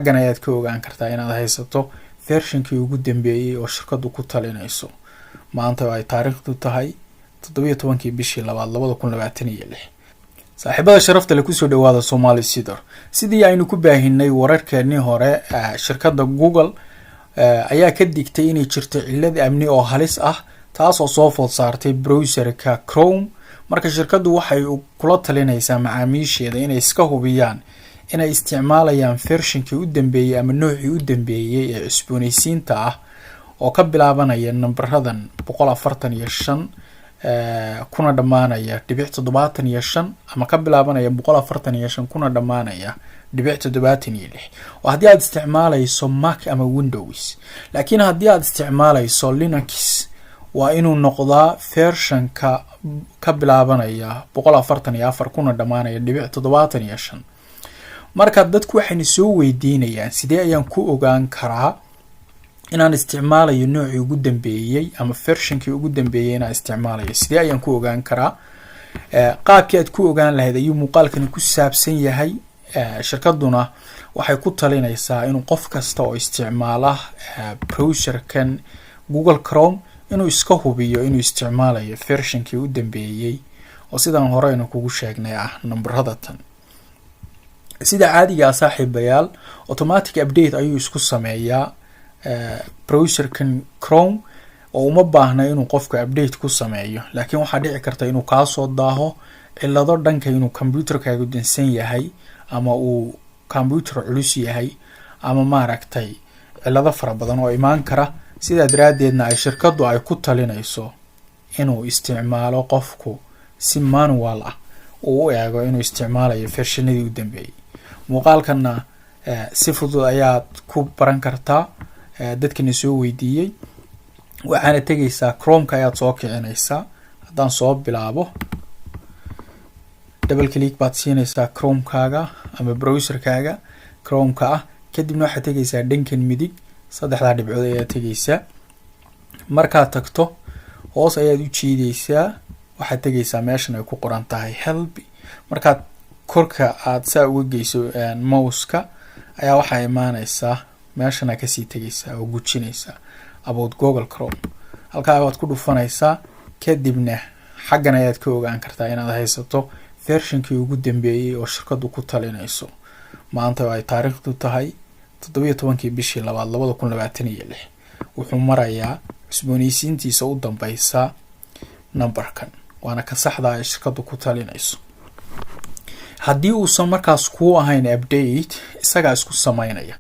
xaggan ayaad ka ogaan kartaa inaad haysato versionkii ugu dambeeyay oo shirkadu ku talinayso. maanta ay taariikhdu tahay 17 bishii 2026. saaxiibada sharafta leh ku soo dhawaada Somali Sidor. sidii aynu ku baahinay wararkeennii hore, shirkadda Google ayaa ka digtay inay jirto cillad amni oo halis ah taas oo soo food saartay browserka Chrome. marka shirkaddu waxay kula talinaysaa macaamiisheeda inay iska hubiyaan inay isticmaalayaan versionkii u dambeeyay ama noocii u dambeeyay ee cusboonaysiinta ah oo ka bilaabanaya nambaradan 145 kuna dhamaanaya 75 ama ka bilaabanaya 145 kuna dhamaanaya 76. oo haddii aad isticmaalayso Mac ama Windows. laakiin haddii aad isticmaalayso Linux waa inuu noqdaa versionka ka bilaabanaya 144 kuna dhamaanaya 75. marka dadku waxay soo weydiinayaan sidee ayaan ku ogaan karaa inaan isticmaalayo noocii ugu dambeeyay ama versionkii ugu dambeeyay inaan isticmaalayo. sidee ayaan ku ogaan karaa? qaabkii aad ku ogaan lahayd ayuu muuqaalkani ku saabsan yahay. shirkaduna waxay ku talinaysaa inuu qof kasta oo isticmaala browserkan Google Chrome inuu iska hubiyo inuu isticmaalayo versionkii u dambeeyay oo sidaan hore aynu kugu sheegnay nambarada tan. sida caadiga ah saaxiibayaal, automatic update ayuu isku sameeyaa browserkan Chrome oo uma baahna inuu qofka update ku sameeyo. laakiin waxaa dhici karta inuu ka soo daaho cillado dhanka inuu computerkaagu dansan yahay ama uu computer culus yahay ama maaragtay cillado fara badan oo imaan kara. sidaa daraadeedna ay shirkaddu ay ku talinayso inuu isticmaalo qofku si manual ah uu u eego inuu isticmaalayo versionadii u dambeeyay. muuqaalkana si fudud ayaad ku baran kartaa. dadkana soo weydiiyay waxaana tagaysaa Chrome-ka ayaad soo kicinaysaa. haddaan soo bilaabo, double click baad siinaysaa Chrome-kaaga ama browserkaaga Chrome-ka ah. kadibna waxaad tagaysaa dhankan midig 3 dhibcood ayaad tagaysaa. markaad tagto hoos ayaad u jiidaysaa, waxaad tagaysaa meeshan ay ku qoran tahay help. markaad korka aad saa uga geyso mouse-ka ayaa waxaa imaanaysaa meeshan ka sii tagaysaa oo gujinaysaa about Google Chrome. halkaa waad ku dhufanaysaa. kadibna xaggan ayaad ka ogaan kartaa inaad haysato versionkii ugu dambeeyay oo shirkadu ku talinayso. maanta ay taariikhdu tahay 17 bishii 2026. wuxuu marayaa cusboonaysiintiisa u dambaysa numberkan, waana ka saxda ah shirkadu ku talinayso. haddii uusan markaas ku ahayn update, isaga isku sameynaya.